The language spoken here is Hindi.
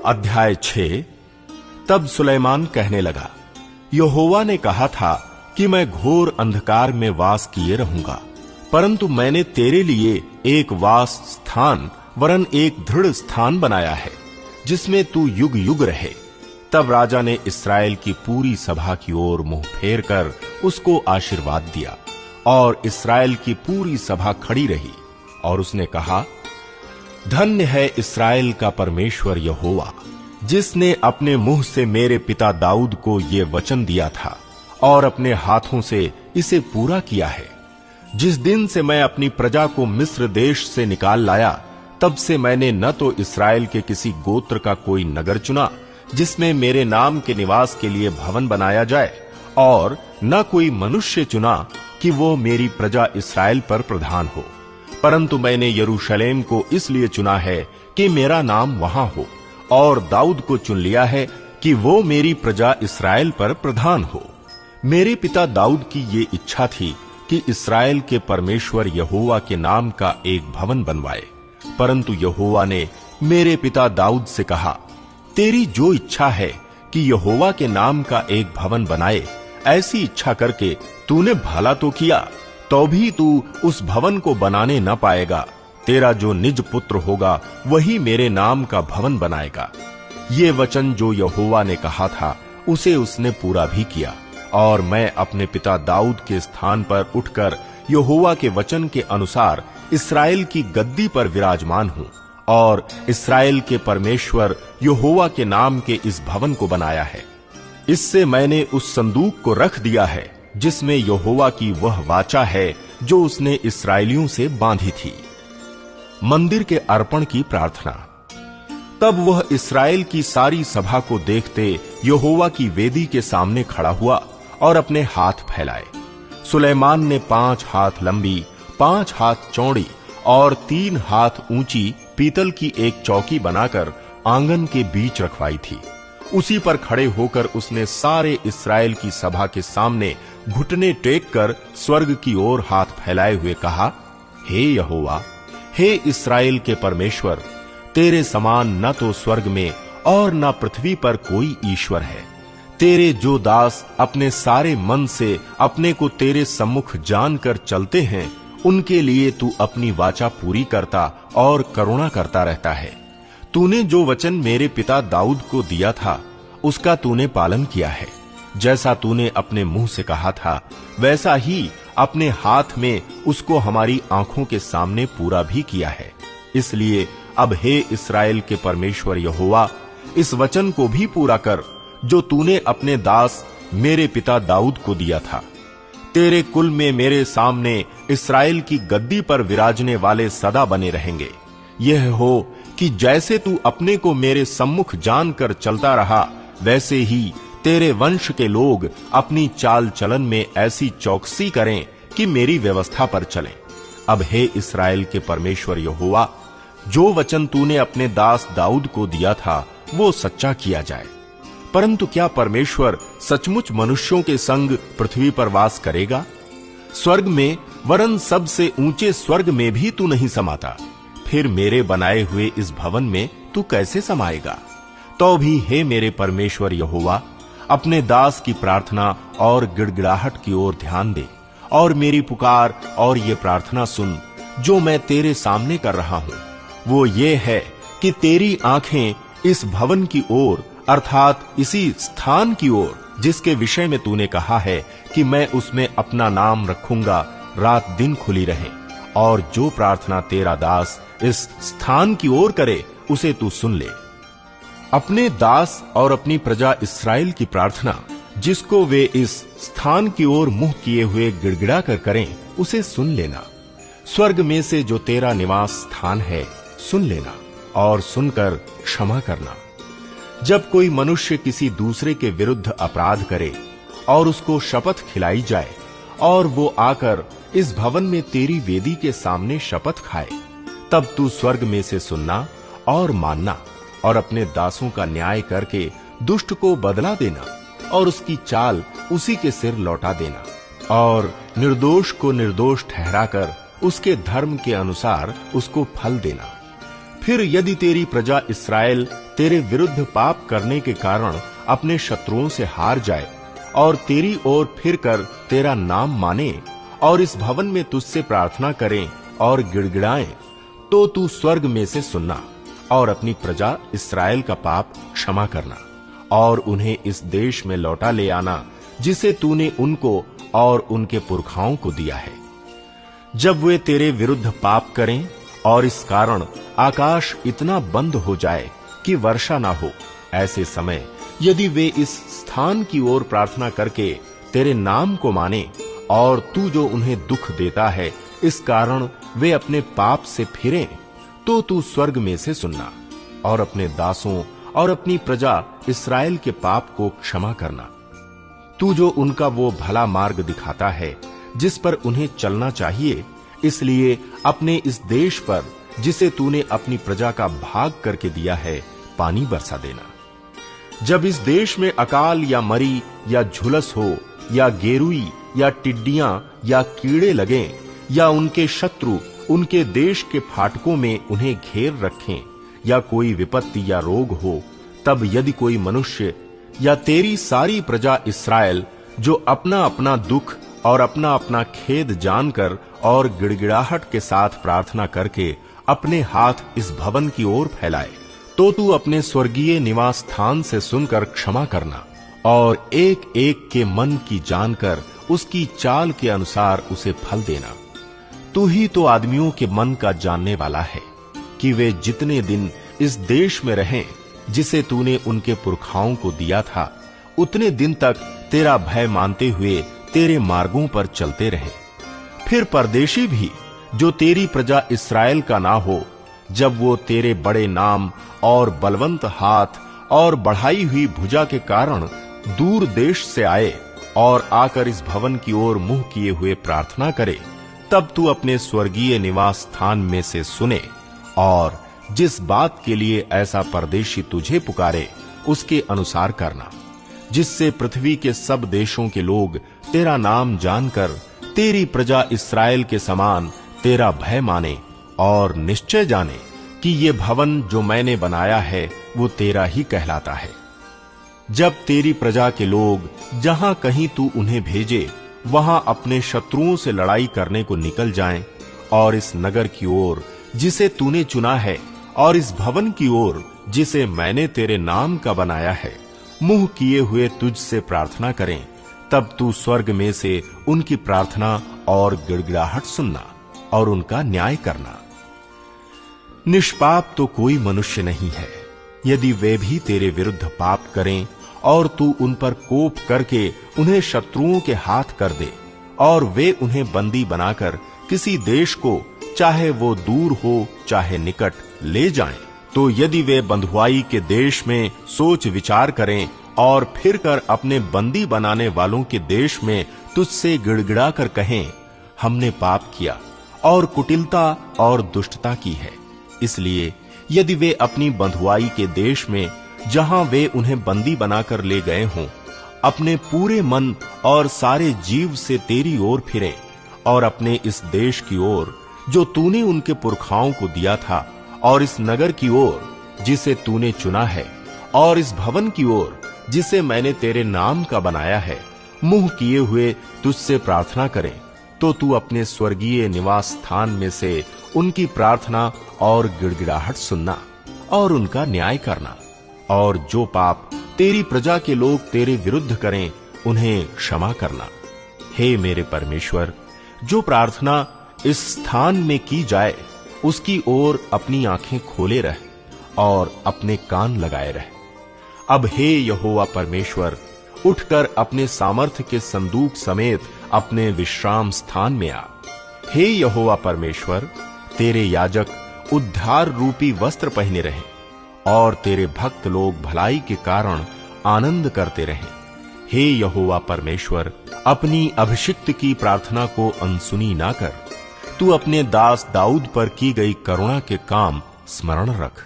अध्याय 6। तब सुलेमान कहने लगा, यहोवा ने कहा था कि मैं घोर अंधकार में वास किए रहूंगा, परंतु मैंने तेरे लिए एक वास स्थान वरन एक दृढ़ स्थान बनाया है, जिसमें तू युग युग रहे। तब राजा ने इस्राएल की पूरी सभा की ओर मुंह फेर कर उसको आशीर्वाद दिया, और इस्राएल की पूरी सभा खड़ी रही। और उसने कहा, धन्य है इस्राएल का परमेश्वर यहोवा, जिसने अपने मुंह से मेरे पिता दाऊद को ये वचन दिया था और अपने हाथों से इसे पूरा किया है। जिस दिन से मैं अपनी प्रजा को मिस्र देश से निकाल लाया, तब से मैंने न तो इस्राएल के किसी गोत्र का कोई नगर चुना जिसमें मेरे नाम के निवास के लिए भवन बनाया जाए, और न कोई मनुष्य चुना कि वो मेरी प्रजा इस्राएल पर प्रधान हो, परंतु मैंने यरूशलेम को इसलिए चुना है कि मेरा नाम वहां हो, और दाऊद को चुन लिया है कि वो मेरी प्रजा इस्राएल पर प्रधान हो। मेरे पिता दाऊद की ये इच्छा थी कि इस्राएल के परमेश्वर यहोवा के नाम का एक भवन बनवाए, परंतु यहोवा ने मेरे पिता दाऊद से कहा, तेरी जो इच्छा है कि यहोवा के नाम का एक भवन बनाए, ऐसी इच्छा करके तूने भला तो किया, तो भी तू उस भवन को बनाने न पाएगा। तेरा जो निज पुत्र होगा वही मेरे नाम का भवन बनाएगा। ये वचन जो यहोवा ने कहा था उसे उसने पूरा भी किया, और मैं अपने पिता दाऊद के स्थान पर उठकर यहोवा के वचन के अनुसार इस्राएल की गद्दी पर विराजमान हूं, और इस्राएल के परमेश्वर यहोवा के नाम के इस भवन को बनाया है। इससे मैंने उस संदूक को रख दिया है जिसमें यहोवा की वह वाचा है जो उसने इस्राएलियों से बांधी थी। मंदिर के अर्पण की प्रार्थना। तब वह इस्राएल की सारी सभा को देखते यहोवा की वेदी के सामने खड़ा हुआ और अपने हाथ फैलाए। सुलेमान ने 5 हाथ लंबी, 5 हाथ चौड़ी और 3 हाथ ऊंची पीतल की एक चौकी बनाकर आंगन के बीच रखवाई थी। उसी पर खड़े होकर उसने सारे इस्राएल की सभा के सामने घुटने टेक कर स्वर्ग की ओर हाथ फैलाए हुए कहा, हे यहोवा, हे इस्राएल के परमेश्वर, तेरे समान न तो स्वर्ग में और न पृथ्वी पर कोई ईश्वर है। तेरे जो दास अपने सारे मन से अपने को तेरे सम्मुख जानकर चलते हैं, उनके लिए तू अपनी वाचा पूरी करता और करुणा करता रहता है। तूने जो वचन मेरे पिता दाऊद को दिया था उसका तूने पालन किया है। जैसा तूने अपने मुंह से कहा था वैसा ही अपने हाथ में उसको हमारी आंखों के सामने पूरा भी किया है। इसलिए अब हे इस्राएल के परमेश्वर यहोवा, इस वचन को भी पूरा कर जो तूने अपने दास मेरे पिता दाऊद को दिया था। तेरे कुल में मेरे सामने इस्राएल की गद्दी पर विराजने वाले सदा बने रहेंगे। यह हो कि जैसे तू अपने को मेरे सम्मुख जानकर चलता रहा, वैसे ही तेरे वंश के लोग अपनी चाल चलन में ऐसी चौकसी करें कि मेरी व्यवस्था पर चलें। अब हे इस्राएल के परमेश्वर यहोवा, जो वचन तूने अपने दास दाऊद को दिया था वो सच्चा किया जाए। परंतु क्या परमेश्वर सचमुच मनुष्यों के संग पृथ्वी पर वास करेगा? स्वर्ग में वरन सबसे ऊंचे स्वर्ग में भी तू नहीं समाता, फिर मेरे बनाए हुए इस भवन में तू कैसे समाएगा? तो भी हे मेरे परमेश्वर यहोवा, अपने दास की प्रार्थना और गिड़गिड़ाहट की ओर ध्यान दे, और मेरी पुकार और ये प्रार्थना सुन जो मैं तेरे सामने कर रहा हूं। वो ये है कि तेरी आंखें इस भवन की ओर, अर्थात इसी स्थान की ओर जिसके विषय में तूने कहा है कि मैं उसमें अपना नाम रखूंगा, रात दिन खुली रहे, और जो प्रार्थना तेरा दास इस स्थान की ओर करे उसे तू सुन ले। अपने दास और अपनी प्रजा इस्राएल की प्रार्थना जिसको वे इस स्थान की ओर मुंह किए हुए गिड़गिड़ा कर करें, उसे सुन लेना। स्वर्ग में से जो तेरा निवास स्थान है सुन लेना और सुनकर क्षमा करना। जब कोई मनुष्य किसी दूसरे के विरुद्ध अपराध करे और उसको शपथ खिलाई जाए, और वो आकर इस भवन में तेरी वेदी के सामने शपथ खाए, तब तू स्वर्ग में से सुनना और मानना, और अपने दासों का न्याय करके दुष्ट को बदला देना, और उसकी चाल उसी के सिर लौटा देना, और निर्दोष को निर्दोष ठहराकर उसके धर्म के अनुसार उसको फल देना। फिर यदि तेरी प्रजा इस्राएल तेरे विरुद्ध पाप करने के कारण अपने शत्रुओं से हार जाए और तेरी ओर फिरकर तेरा नाम माने और इस भवन में तुझसे प्रार्थना करें और गिड़गिड़ाएं, तो तू स्वर्ग में से सुनना और अपनी प्रजा इस्राएल का पाप क्षमा करना और उन्हें इस देश में लौटा ले आना जिसे तूने उनको और उनके पुरखाओं को दिया है। जब वे तेरे विरुद्ध पाप करें और इस कारण आकाश इतना बंद हो जाए कि वर्षा ना हो, ऐसे समय यदि वे इस स्थान की ओर प्रार्थना करके तेरे नाम को माने और तू जो उन्हें दुख देता है इस कारण वे अपने पाप से फिरें, तो तू स्वर्ग में से सुनना और अपने दासों और अपनी प्रजा इस्राएल के पाप को क्षमा करना। तू जो उनका वो भला मार्ग दिखाता है जिस पर उन्हें चलना चाहिए, इसलिए अपने इस देश पर जिसे तूने अपनी प्रजा का भाग करके दिया है पानी बरसा देना। जब इस देश में अकाल या मरी या झुलस हो या गेरुई या टिड्डियां या कीड़े लगें या उनके शत्रु उनके देश के फाटकों में उन्हें घेर रखें या कोई विपत्ति या रोग हो, तब यदि कोई मनुष्य या तेरी सारी प्रजा इस्राएल जो अपना अपना दुख और अपना अपना खेद जानकर और गिड़गिड़ाहट के साथ प्रार्थना करके अपने हाथ इस भवन की ओर फैलाए, तो तू अपने स्वर्गीय निवास स्थान से सुनकर क्षमा करना और एक एक के मन की जानकर उसकी चाल के अनुसार उसे फल देना। तू ही तो आदमियों के मन का जानने वाला है कि वे जितने दिन इस देश में रहें जिसे तूने उनके पुरखाओं को दिया था, उतने दिन तक तेरा भय मानते हुए तेरे मार्गों पर चलते रहे। फिर परदेशी भी जो तेरी प्रजा इस्राएल का ना हो, जब वो तेरे बड़े नाम और बलवंत हाथ और बढ़ाई हुई भुजा के कारण दूर देश से आए और आकर इस भवन की ओर मुंह किए हुए प्रार्थना करे, तब तू अपने स्वर्गीय निवास स्थान में से सुने और जिस बात के लिए ऐसा परदेशी तुझे पुकारे उसके अनुसार करना, जिससे पृथ्वी के सब देशों के लोग तेरा नाम जानकर तेरी प्रजा इस्राएल के समान तेरा भय माने और निश्चय जाने कि ये भवन जो मैंने बनाया है वो तेरा ही कहलाता है। जब तेरी प्रजा के लोग जहां कहीं तू उन्हें भेजे वहां अपने शत्रुओं से लड़ाई करने को निकल जाएं और इस नगर की ओर जिसे तूने चुना है और इस भवन की ओर जिसे मैंने तेरे नाम का बनाया है मुंह किए हुए तुझसे प्रार्थना करें, तब तू स्वर्ग में से उनकी प्रार्थना और गिड़गिड़ाहट सुनना और उनका न्याय करना। निष्पाप तो कोई मनुष्य नहीं है, यदि वे भी तेरे विरुद्ध पाप करें और तू उन पर कोप करके उन्हें शत्रुओं के हाथ कर दे और वे उन्हें बंदी बनाकर किसी देश को, चाहे वो दूर हो चाहे निकट, ले जाएं, तो यदि वे बंधुआई के देश में सोच विचार करें और फिर कर अपने बंदी बनाने वालों के देश में तुझसे गिड़गिड़ा कर कहें, हमने पाप किया और कुटिलता और दुष्टता की है, इसलिए यदि वे अपनी बंधुआई के देश में जहां वे उन्हें बंदी बनाकर ले गए हों, अपने पूरे मन और सारे जीव से तेरी ओर फिरें और अपने इस देश की ओर जो तूने उनके पुरखाओं को दिया था और इस नगर की ओर जिसे तूने चुना है और इस भवन की ओर जिसे मैंने तेरे नाम का बनाया है मुंह किए हुए तुझसे प्रार्थना करें, तो तू अपने स्वर्गीय निवास स्थान में से उनकी प्रार्थना और गिड़गिड़ाहट सुनना और उनका न्याय करना, और जो पाप तेरी प्रजा के लोग तेरे विरुद्ध करें उन्हें क्षमा करना। हे मेरे परमेश्वर, जो प्रार्थना इस स्थान में की जाए उसकी ओर अपनी आंखें खोले रह और अपने कान लगाए रह। अब हे यहोवा परमेश्वर, उठकर अपने सामर्थ्य के संदूक समेत अपने विश्राम स्थान में आ। हे यहोवा परमेश्वर, तेरे याजक उद्धार रूपी वस्त्र पहने रहें और तेरे भक्त लोग भलाई के कारण आनंद करते रहें। हे यहोवा परमेश्वर, अपनी अभिषिक्त की प्रार्थना को अनसुनी ना कर। तू अपने दास दाऊद पर की गई करुणा के काम स्मरण रख।